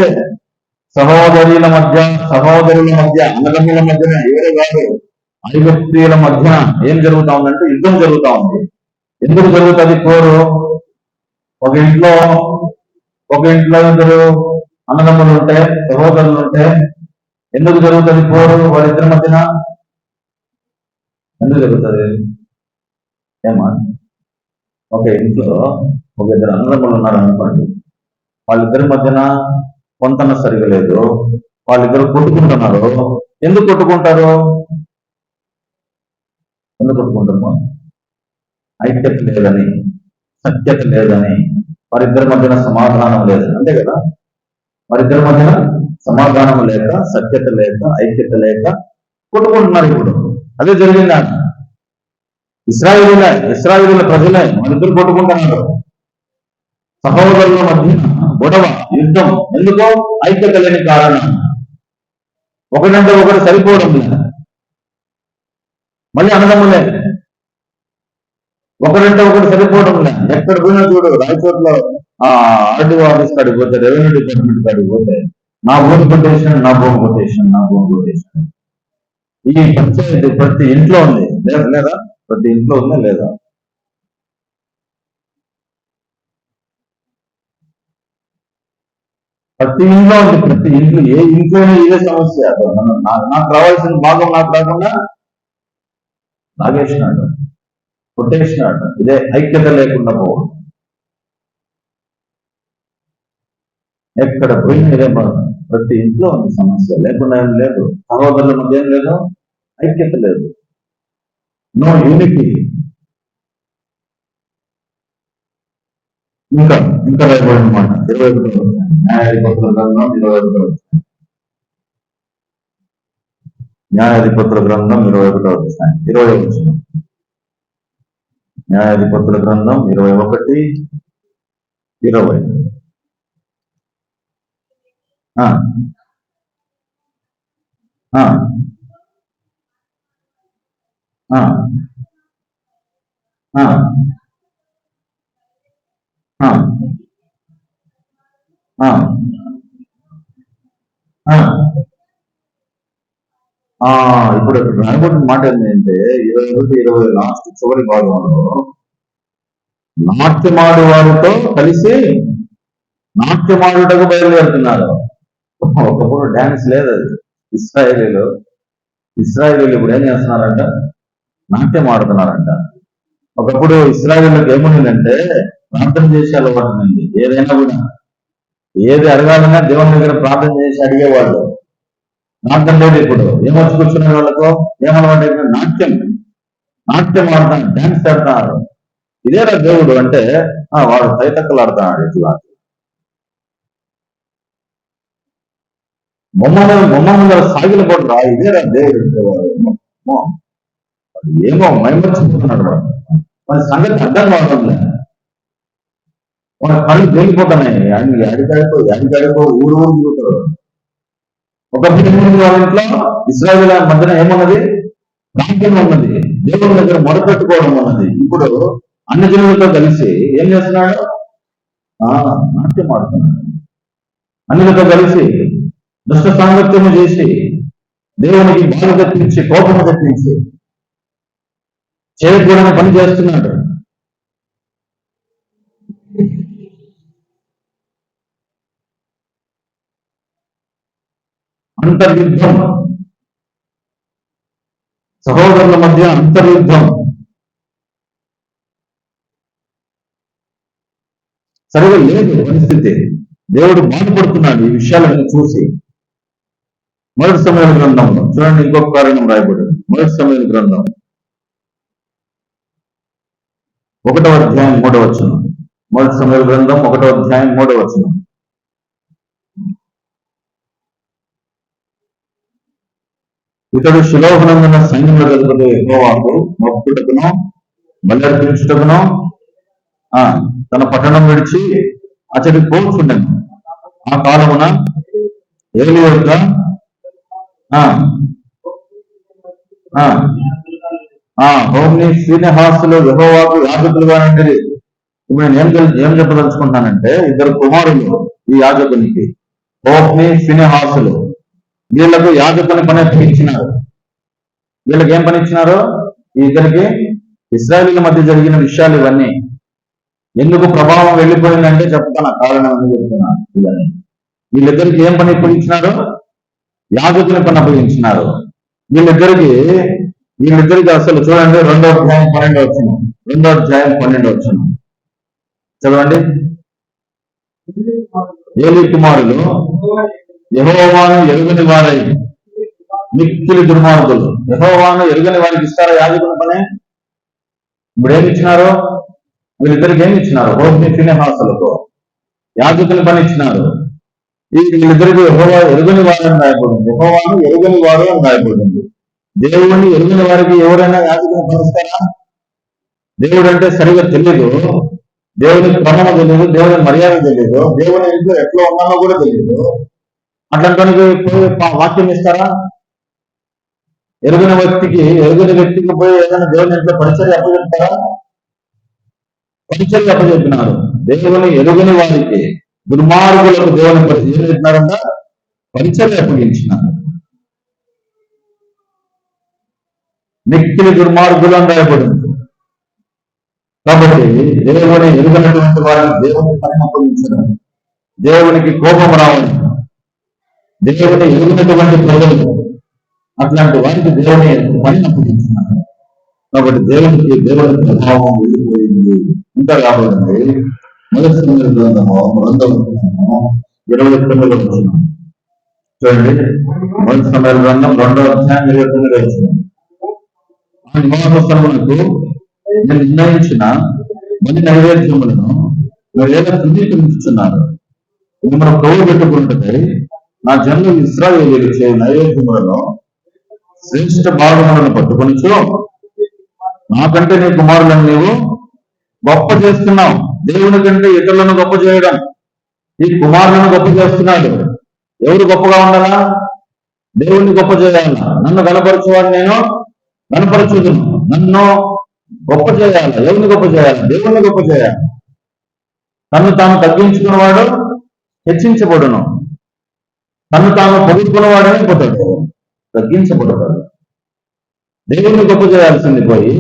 సహోదరుల మధ్య అన్నదమ్ముల మధ్యన ఎవరే కాదు, ఐగుప్తీయుల మధ్య ఏం జరుగుతా ఉందంటే యుద్ధం జరుగుతా ఉంది. ఎందుకు జరుగుతుంది? పోరు. ఒక ఇంట్లో ఇద్దరు అన్నదమ్ములు ఉంటే, సహోదరులు ఉంటే ఎందుకు జరుగుతుంది పోరు? వాళ్ళిద్దరి మధ్యన ఎందుకు జరుగుతుంది? ఏమా, ఒక ఇంట్లో ఒక ఇద్దరు అన్నదమ్ములు ఉన్నారు అనుకోండి. వాళ్ళిద్దరి మధ్యన పొంతన సరిగా లేదు, వాళ్ళిద్దరు కొట్టుకుంటున్నారు. ఎందుకు కొట్టుకుంటారు? ఐక్యత లేదని, సఖ్యత లేదని, వారిద్దరి మధ్యన సమాధానం లేదు. అంతే కదా? వారిద్దరి మధ్యన సమాధానం లేక, సఖ్యత లేక, ఐక్యత లేక కొట్టుకుంటున్నారు. ఇప్పుడు అదే జరిగిందా? ఇశ్రాయేలీయుల ప్రజలే వాళ్ళిద్దరు కొట్టుకుంటున్నారు. సహోదరుల మధ్య గొడవ, యుద్ధం. ఎందుకో? ఐక్యత లేని కారణం. ఒకటంటే ఒకరు సరిపోవడం లేదు. మళ్ళీ అన్నదమ్ములే, ఒకరంటే ఒకరు సరిపోవడం లేదు. ఎక్కడ పోయినా చూడు, రాయచోట్ల ఆర్డీఓ ఆఫీస్ కాడికి పోతే, రెవెన్యూ డిపార్ట్మెంట్ కాడికి పోతే నా భూమి కొట్టేసాను. ఈ పంచాయతీ ప్రతి ఇంట్లో ఉంది లేదా? ప్రతి ఇంట్లో ఉందా లేదా? ప్రతి ఇంట్లో ఉంది. ప్రతి ఇంట్లో, ఏ ఇంట్లోనే ఇదే సమస్య. నాకు రావాల్సిన భాగం నాకు రాకుండా లాగేసినాడు, కొట్టేసినాడు. ఇదే ఐక్యత లేకుండా పోవడం. ఎక్కడ పోయినా ఇదే బాధ. ప్రతి ఇంట్లో ఉంది సమస్య. లేకుండా ఏం లేదు. సహోదరుల మధ్య ఏం లేదు, ఐక్యత లేదు, నో యూనిటీ. ఇంకా ఇంకా రాయబడి అనమాట 21వ న్యాయాధిపతుల గ్రంథం 21వ న్యాయాధిపతుల గ్రంథం 21వ అధ్యాయం 20వ వచనం. న్యాయాధిపతుల గ్రంథం 21, 20. ఆ, ఆ, ఆ, ఆ, ఆ, ఆ, ఆ. ఇప్పుడు రాయబడిన మాట ఏంటంటే 21, 20 లాస్ట్ చివరి భాగంలో నాట్యమాడు వారితో కలిసి నాట్యమాడుటకు బయలుదేరుతున్నారు. ఒకప్పుడు డాన్స్ లేదు. అది ఇస్రాయేలీలు ఇప్పుడు ఏం చేస్తున్నారంట? నాట్యం ఆడుతున్నారంట. ఒకప్పుడు ఇస్రాయేలీలకు ఏముందంటే ప్రార్థన చేసే అలవాటు ఉంది. ఏదైనా కూడా ఏది అడగాలన్నా దేవుని దగ్గర ప్రార్థన చేసి అడిగేవాళ్ళు. నాట్యం లేదు. ఇప్పుడు ఏమొచ్చి కూర్చునే వాళ్ళకు ఏమన్నమాట? నాట్యం ఆడతాను, డాన్స్ ఆడుతున్నారు. ఇదేరా దేవుడు అంటే వాడు తైతక్కలు ఆడుతున్నాడు. ఇట్లా బొమ్మ సాగిల పడరా, ఇదేరా దేవుడు అంటే వాడు ఏమో మైమర్చిపోతున్నాడు. వాడు మన సంగతి అర్థం కావడం. వాడు కళ్ళు తేలిపోతున్నాయి. అడిగడిపో ఊరు తిరుగుతాడు. ఒకప్పుడు వాళ్ళ ఇంట్లో ఇశ్రాయేలు మధ్యన ఏమున్నది? నాట్యం ఉన్నది. దేవుని దగ్గర మొదపెట్టుకోవడం ఉన్నది. ఇప్పుడు అన్ని జనులతో కలిసి ఏం చేస్తున్నాడు? నాట్యం ఆడుతున్నాడు. అన్నిలతో కలిసి దుష్ట సాంగత్యము చేసి దేవునికి బాధ తెప్పించి కోపము తెప్పించి చేయకూడని పని చేస్తున్నాడు. అంతర్యుద్ధం, సహోదరుల మధ్య అంతర్యుద్ధం. సరిగా లేదు పరిస్థితి. దేవుడు బాధపడుతున్నాడు ఈ విషయాలన్నీ చూసి. మొదటి సమయాల గ్రంథంలో చూడండి, ఇంకొక కారణం రాయబడింది. మొదటి సమయాల గ్రంథం 1వ అధ్యాయం 3వ వచనం. మొదటి సమయాల గ్రంథం 1వ అధ్యాయం 3వ వచనం. ఇతడు శిలోహనందున సైన్యంలో జరుగుతూ యెహోవాకు మొక్కుటకును బలర్పించుటకును తన పట్టణం విడిచి అతడి పోచుండెను. ఆ కాలమున ఏలి యొక్క హోమ్ని ఫీనెహాసులు యెహోవాకు యాజకులుగా నుండి. ఇప్పుడు నేను ఏం చెప్పదలుచుకుంటానంటే, ఇద్దరు కుమారులు ఈ యాజకునికి, హోమ్ని ఫీనెహాసులు. వీళ్లకు యాజకుని పని అప్పగించినారు. వీళ్ళకి ఏం పని ఇచ్చినారో? ఈ ఇద్దరికి ఇశ్రాయేలీల మధ్య జరిగిన విషయాలు ఇవన్నీ. ఎందుకు ప్రభావం వెళ్ళిపోయిందంటే చెప్తాను, కారణం అని చెప్తున్నా. ఇవన్నీ వీళ్ళిద్దరికి ఏం పని అప్పగించినారో? యాజకుని పని అప్పగించినారు. వీళ్ళిద్దరికి అసలు చూడండి, 2వ అధ్యాయం 12వ వచనం. 2వ అధ్యాయం 12వ వచనం చదవండి. ఏలీ కుమారులు యెహోవాను ఎరుగని వారై మిక్కిలి దుర్మార్గులు. యెహోవాను ఎరుగని వారికి ఇస్తారా యాజకుని పని? ఇప్పుడు ఏమి ఇచ్చినారు? వీళ్ళిద్దరికి ఏమి ఇచ్చినారు? హోమ్ని ఫీనెహాసులకు యాజకుని పని ఇచ్చినారు. వీళ్ళిద్దరికి యెహోవా ఎరుగని వారు అని రాయబడింది. యెహోవాను ఎరుగని వారు అని రాయబడింది. దేవుడిని ఎరుగని వారికి ఎవరైనా యాజకుని పనిస్తారా? దేవుడు అంటే సరిగా తెలియదు, దేవుని క్రమం తెలియదు, దేవుని మర్యాద తెలియదు, దేవుని ఇంట్లో ఎట్లా ఉన్నామో కూడా తెలియదు. అట్లాంటి పోయి వాక్యం ఇస్తారా? ఎరుగని వ్యక్తికి పోయి ఏదైనా దేవుని ఇంట్లో పరిచర్య అప్పచెప్తారా? పరిచర్య అప్పచెప్పినారు. దేవుని ఎరుగని వారికి, దుర్మార్గులకు దేవుని ఏం చెప్పినారంట? పరిచర్య అప్పగించినారు. మిక్కిలి దుర్మార్గులు అని రాయబడింది. కాబట్టి దేవుని ఎరుగనటువంటి వారిని దేవుని పని అప్పగించడం, దేవునికి కోపం రావడం, దేవుని ఎరుగినటువంటి ప్రజలు అట్లాంటి వారికి దేవుని పని అప్పగించినారు. కాబట్టి దేవుని ప్రభావం వెళ్ళిపోయింది. ఇంకా రాబడింది మొదటి సమయాల గ్రంథము 2వ అధ్యాయం 29వ వచనం చూడండి. మొదటి సమయాల గ్రంథం 2వ అధ్యాయం 29వ వచనం. ఆ నివాస స్థలమునకు నేను నిర్ణయించిన మళ్ళీ నైవేద్యములను వీళ్ళేదో ధృవీకరించుతున్నారు. ఇది మనం ప్రభు పెట్టుకుంటుంది. నా జనులు ఇశ్రాయేలీయులు చేయు నైవేద్యములలో శ్రేష్ఠ భాగములను పట్టుకొనిచో నాకంటే నీ కుమారులను నీవు గొప్ప చేస్తున్నావు. దేవుని కంటే ఇతరులను గొప్ప చేయడం, ఈ కుమారులను గొప్ప చేస్తున్నాడు. ఎవరు గొప్పగా ఉండాలా? దేవుణ్ణి గొప్ప చేయాలా? నన్ను కనపరచువాడు నేను కనపరచుదును. నన్ను గొప్ప చేయాలి. ఎవరిని గొప్ప చేయాలి? దేవుణ్ణి గొప్ప చేయాలి. తను తాను తగ్గించుకున్నవాడు హెచ్చించబడును, తను తాను పొగుడుకున్నవాడని పోతాడు, తగ్గించబడతాడు. దేవుణ్ణి గొప్ప చేయాల్సింది పోయి,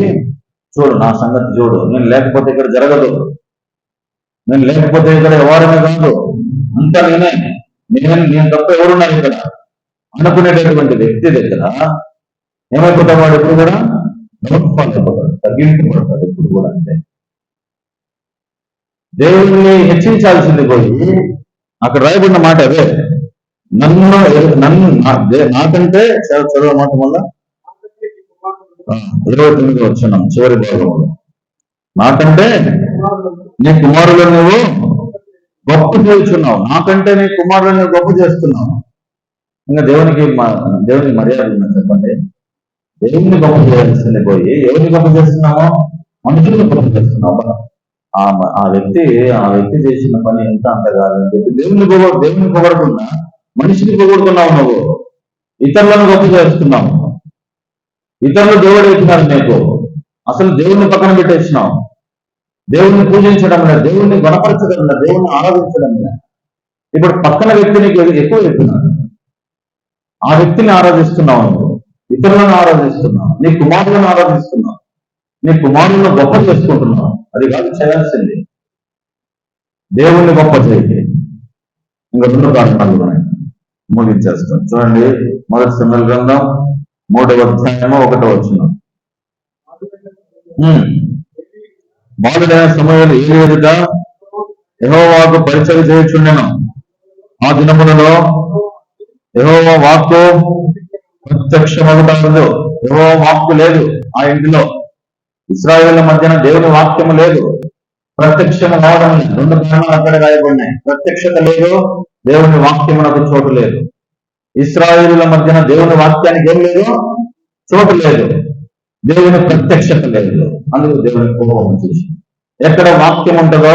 చూడు నా సంగతి చూడు, నేను లేకపోతే ఇక్కడ జరగదు, నేను లేకపోతే ఇక్కడ ఎవరమే కాదు, అంతా నేను తప్ప ఎవరున్నారు ఇక్కడ అనుకునేటటువంటి వ్యక్తి దగ్గర ఏమైపోతాడు? వాడు ఎప్పుడు కూడా గొప్పపడతాడు, తగ్గింపబడతాడు ఎప్పుడు కూడా. అంటే దేవుణ్ణి హెచ్చించాల్సింది పోయి, అక్కడ రాయబడిన మాట అదే, నన్ను నాకంటే చదువు మాట వల్ల 29 వచ్చున్నాం చివరి భాగంలో, నాకంటే నీ కుమారులు నువ్వు గొప్ప చేస్తున్నావు, నాకంటే నీ కుమారులను గొప్ప చేస్తున్నావు. ఇంకా దేవునికి మర్యాద ఉందని చెప్పండి. దేవుని గొప్ప చేయాల్సింది పోయి ఎవరిని గొప్ప చేస్తున్నామో? మనుషులను గొప్ప చేస్తున్నావు. ఆ వ్యక్తి చేసిన పని ఎంత అంత కాదని చెప్పి దేవుని పొగడకుండా మనిషిని పొగడుతున్నావు. నువ్వు ఇతరులను గొప్ప చేస్తున్నావు. ఇతరులు దేవుడు ఎత్తున్నారు నీకు. అసలు దేవుణ్ణి పక్కన పెట్టేసినావు. దేవుణ్ణి పూజించడం లేదు, దేవుణ్ణి గణపరచడం లేదు, దేవుణ్ణి ఆరాధించడం లేదు. ఇప్పుడు పక్కన వ్యక్తి నీకు ఎక్కువ ఎత్తున్నాడు. ఆ వ్యక్తిని ఆరాధిస్తున్నావు, నువ్వు ఇతరులను ఆరాధిస్తున్నావు, నీ కుమారులను ఆరాధిస్తున్నావు, నీ కుమారులను గొప్ప చేసుకుంటున్నావు. అది కాదు చేయాల్సింది. దేవుణ్ణి గొప్ప చేయండి. ఇంకా 2 కారణాలు ఉన్నాయి, ముగించేస్తాం. చూడండి, 1 సమూయేలు గ్రంథం 3వ అధ్యాయము 1వ వచనం. బాలుడైన సమూయేలు ఏలి ఎదుట యెహోవాకు పరిచర్య చేయుచుండెను. ఆ దినములలో యెహోవా వాక్కు ప్రత్యక్షమగుటలేదు. యెహోవా వాక్కు లేదు ఆ ఇంటిలో. ఇశ్రాయేళ్ల మధ్యన దేవుని వాక్యము లేదు, ప్రత్యక్షము రావడం లేదు. 2 కారణాలు అక్కడ రాయబడినాయి. ప్రత్యక్షత లేదు, దేవుని వాక్యమునకు చోటు లేదు. ఇశ్రాయేలుల మధ్యన దేవుని వాక్యానికి ఏం లేదు? చోటు లేదు. దేవుని ప్రత్యక్షత లేదు. అందుకు దేవుని కోపం చేసి, ఎక్కడ వాక్యం ఉంటుందో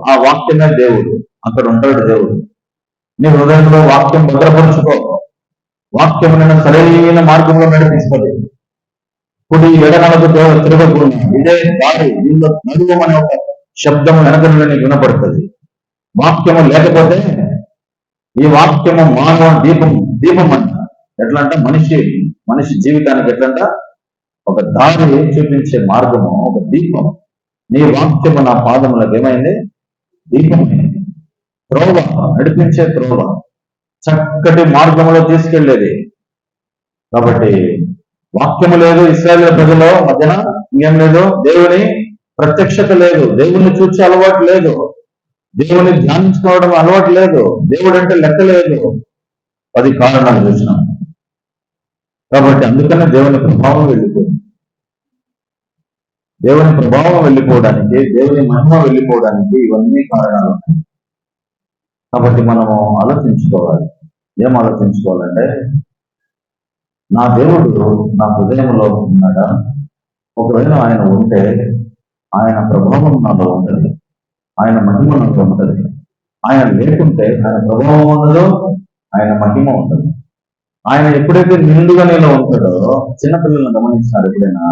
ఆ వాక్యమే దేవుడు, అక్కడ ఉంటాడు దేవుడు. నీ హృదయంలో వాక్యం భద్రపరుచుకో. వాక్యం నేను సరైన మార్గంలో నడిపిస్తుంది. కుడి ఎడమలకు తిరగకుండా ఇదే దారి, దీనిలో నడువమనే ఒక శబ్దము వెనకనులో నీకు వినపడుతుంది. వాక్యము లేకపోతే, ఈ వాక్యము మానవ దీపం అంట. ఎట్లా అంటే మనిషి జీవితానికి ఎట్లంట ఒక దారి చూపించే మార్గము, ఒక దీపం. నీ వాక్యము నా పాదములకు ఏమైంది? దీపమైంది. త్రోవ, నడిపించే త్రోవ, చక్కటి మార్గంలో తీసుకెళ్లేది. కాబట్టి వాక్యము లేదు ఇశ్రాయేలు ప్రజల మధ్యన, ఇంకేం లేదు, దేవుని ప్రత్యక్షత లేదు, దేవుణ్ణి చూసే అలవాటు లేదు, దేవుని ధ్యానించుకోవడం అలవాటు లేదు, దేవుడు అంటే లెక్క లేదు. 10 కారణాలు చూసినాం. కాబట్టి అందుకనే దేవుని ప్రభావం వెళ్ళిపోయింది. దేవుని ప్రభావం వెళ్ళిపోవడానికి, దేవుని మహిమ వెళ్ళిపోవడానికి ఇవన్నీ కారణాలు ఉన్నాయి. కాబట్టి మనము ఆలోచించుకోవాలి. ఏం ఆలోచించుకోవాలంటే, నా దేవుడు నా హృదయంలో ఉన్నాడా? ఒకవేళ ఆయన ఉంటే ఆయన ప్రభావం నాలో ఉంటుంది, ఆయన మహిమ నాలో ఉంటుంది. ఆయన లేకుంటే ఆయన ప్రభావం ఉండదు, ఆయన మహిమ ఉంటుంది. ఆయన ఎప్పుడైతే నిండుగా నీలో ఉంటాడో, చిన్నపిల్లలను గమనించినారు ఎప్పుడైనా?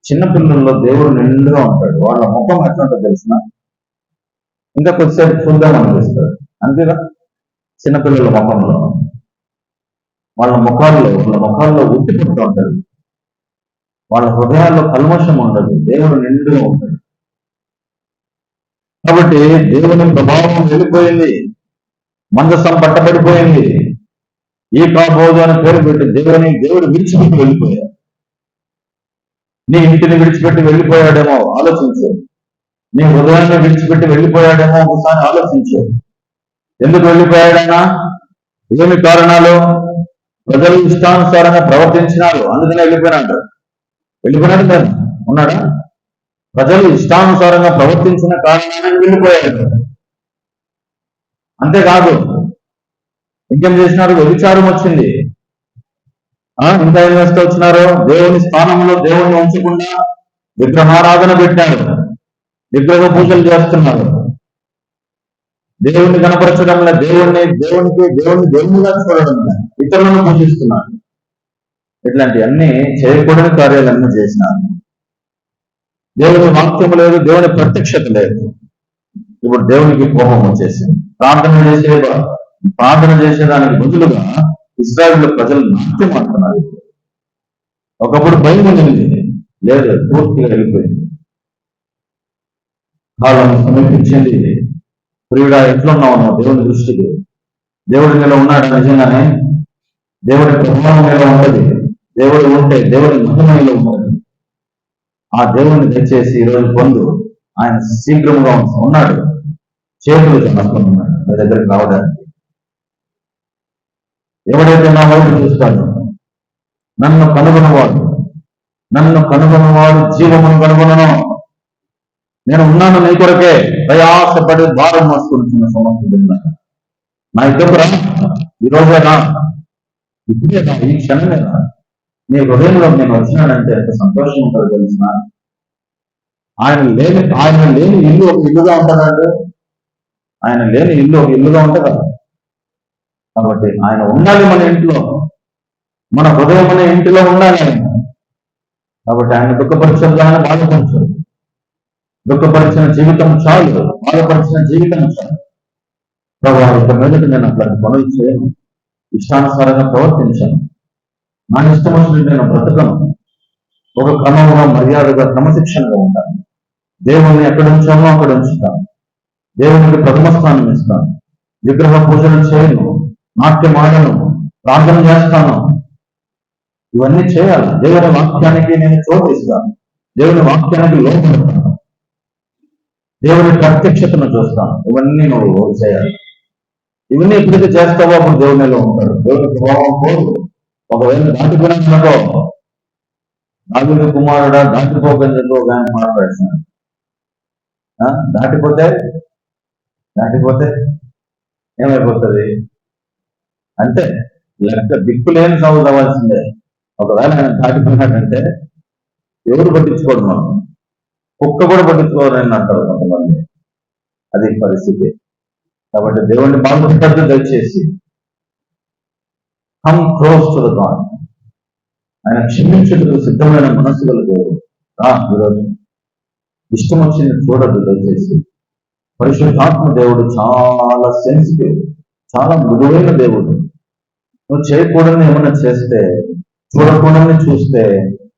చిన్నపిల్లల్లో దేవుడు నిండుగా ఉంటాడు. వాళ్ళ ముఖం ఎట్లా ఉంటుందో తెలిసిన, ఇంకా కొద్దిసేపు చూద్దాం అనిపిస్తుంది. అంతేగా? చిన్నపిల్లల ముఖంలో, వాళ్ళ ముఖాల్లో ఉట్టి పుడుతూ ఉంటుంది. వాళ్ళ హృదయాల్లో కల్మషం ఉండదు, దేవుడు నిండుగా ఉంటాడు. కాబట్టి దేవుని ప్రభావం వెళ్ళిపోయింది, మందసం పట్టబడిపోయింది. ఈ కాబోదు అని పేరు పెట్టి దేవుడు విడిచిపెట్టి వెళ్ళిపోయాడు. నీ ఇంటిని విడిచిపెట్టి వెళ్ళిపోయాడేమో ఆలోచించు. నీ హృదయాన్ని విడిచిపెట్టి వెళ్ళిపోయాడేమో ఒకసారి ఆలోచించు. ఎందుకు వెళ్ళిపోయాడైనా? ఏమి కారణాలు? ప్రజలు ఇష్టానుసారంగా ప్రవర్తించినారు, అందుకనే వెళ్ళిపోయినాడు. వెళ్ళిపోయినాడు కదా, ఉన్నాడా? ప్రజలు ఇష్టానుసారంగా ప్రవర్తించిన కారణాన్ని వెళ్ళిపోయారు. అంతేకాదు, ఇంకేం చేసినారు? వ్యభిచారం వచ్చింది. ఇంకా ఏం చేస్తూ వచ్చినారు? దేవుని స్థానంలో దేవుణ్ణి ఉంచకుండా విగ్రహారాధన పెట్టారు, విగ్రహ పూజలు చేస్తున్నారు, దేవుణ్ణి కనపరచడం లేదు, దేవుణ్ణి దేవునిగా చూడడం లేదు, ఇతరులను పూజిస్తున్నారు. ఇట్లాంటివన్నీ చేయకూడని కార్యాలన్నీ చేసినారు. దేవుని వాక్యం లేదు, దేవుని ప్రత్యక్షత లేదు. ఇప్పుడు దేవునికి కోపం వచ్చేసింది. ప్రార్థన చేసేదానికి బదులుగా ఇశ్రాయేలు ప్రజలు నాట్యం ఆడుతున్నారు. ఒకప్పుడు భయం ఉండింది, లేదు, పూర్తిగా వెళ్ళిపోయింది. కాలం సమీపించింది. ప్రియుడా, ఎట్లున్నావు దేవుని దృష్టికి? దేవుడి మీద ఉన్నాడు నిజంగానే? దేవుడి ప్రభావం మీద ఉంటుంది. దేవుడు ఉంటే దేవుడి మహిమలో ఉంటుంది. ఆ దేవుడిని దయచేసి ఈరోజు పొందు. ఆయన శీఘ్రంగా ఉన్నాడు, చేతులు నష్టం ఉన్నాడు మీ దగ్గరికి రావడానికి. ఎవడైతే నా వైపు చూస్తాడో, నన్ను కనుగొనవాడు జీవమును కనుగొనను. నేను ఉన్నాను నీ కొరకే, ప్రయాసపడి భారం మోసుకుంటున్న సమస్య నా ఇద్దరు రా, ఈరోజేనా, ఇప్పుడేనా, ఈ క్షణమేనా? నీ హృదయంలో నేను వచ్చినానంటే ఎంత సంతోషం ఉంటుందో తెలిసిన. ఆయన లేని ఇల్లు ఒక ఇల్లుగా ఉంటుందండి. ఆయన లేని ఇల్లు ఒక ఇల్లుగా ఉంటుందా? కాబట్టి ఆయన ఉండాలి మన ఇంట్లో, మన హృదయం మన ఇంటిలో ఉండాలి ఆయన. కాబట్టి ఆయన దుఃఖపరచదు, ఆయన బాధపరచదు. దుఃఖపరిచిన జీవితం చాలు, బాధపరిచిన జీవితం చాలు. ప్రభావిత మీదకి నేను అట్లాంటి పనులు చేయను, ఇష్టానుసారంగా ప్రవర్తించాను, నా ఇష్టం వచ్చినట్టు నేను బ్రతకను. ఒక క్రమంగా, మర్యాదగా, క్రమశిక్షణగా ఉంటాను. దేవుణ్ణి ఎక్కడ ఉంచామో అక్కడ ఉంచుతాను. దేవునికి ప్రథమ స్థానం ఇస్తాను. విగ్రహ పూజలు చేయను, నాట్యం ఆడను, ప్రార్థన చేస్తాను. ఇవన్నీ చేయాలి. దేవుని వాక్యానికి నేను చోటు ఇస్తాను. దేవుని వాక్యానికి లోపడతాను. దేవుని ప్రత్యక్షతను చూస్తాను. ఇవన్నీ నువ్వు చేయాలి. ఇవన్నీ ఎప్పుడైతే చేస్తావో అప్పుడు దేవునిలో ఉంటాడు. దేవుని ప్రభావం పోదు. ఒకవేళ దాటిపోయినాకో, దావీదు కుమారుడా దాటిపోకని చెప్పి ఒక ఆయన మాట్లాడుతున్నాడు. దాటిపోతే ఏమైపోతుంది అంటే లెక్క దిక్కులేని సాగు కావాల్సిందే. ఒకవేళ ఆయన దాటిపోయినాడంటే ఎవరు పట్టించుకోడు, మనం కుక్క కూడా పట్టించుకోవాలని అంటారు కొంతమంది. అది పరిస్థితి. కాబట్టి దేవుడిని బాగుపడ్డ దయచేసి come close to the God. ఆయన క్షమించుటకు సిద్ధమైన మనసు గల దేవుడు. ఈరోజు ఇష్టం వచ్చింది చూడద్దు దయచేసి. పరిశుద్ధాత్మ దేవుడు చాలా సెన్సిటివ్, చాలా మృదువైన దేవుడు. నువ్వు చేయకూడని ఏమైనా చేస్తే, చూడకూడని చూస్తే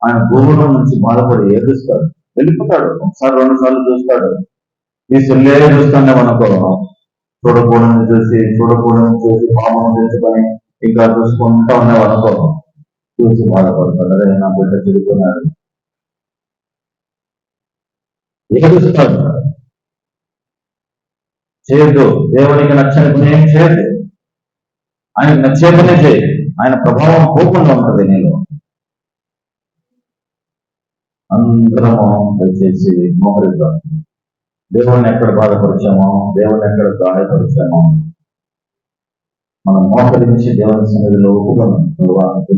ఆయన భూమిలో నుంచి బాధపడి ఏడుస్తాడు, వెళ్ళిపోతాడు. ఒకసారి 2 సార్లు చూస్తాడు. ఈ సెల్లే చూస్తానే మనకు చూడకూడని చూసి పాపం తెచ్చుకొని ఇంకా చూసుకుంటా ఉన్నవనుకో, చూసి బాధపడతాడు. అదే నా బిడ్డ తిరుగుతున్నాడు, ఏడుస్తాడు. చేయొద్దు. దేవునికి నచ్చని పని ఏం చేయద్దు. ఆయనకు నచ్చే పనే చేయి. ఆయన ప్రభావం పోకుండా ఉంటుంది నీలో. అందరము దయచేసి మోహరిద్దాం. దేవుణ్ణి ఎక్కడ బాధపరిచామో, దేవుణ్ణి ఎక్కడ గాయపరిచామో మనం మోహరించి దేవుని సన్నిధిలో ఒప్పుకున్నాం.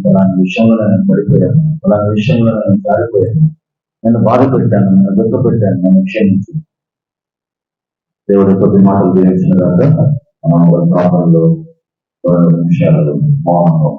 ఫలాని విషయంలో నేను పడిపోయాను, ఫలాని విషయంలో నేను జారిపోయాను, నేను బాధ పెట్టాను, నేను దుఃఖ పెట్టాను, నేను క్షమించి దేవుడి కొద్ది మాటలు దీవించిన దాకా మనం ప్రాంతంలో 2 నిమిషాలు మౌనంగా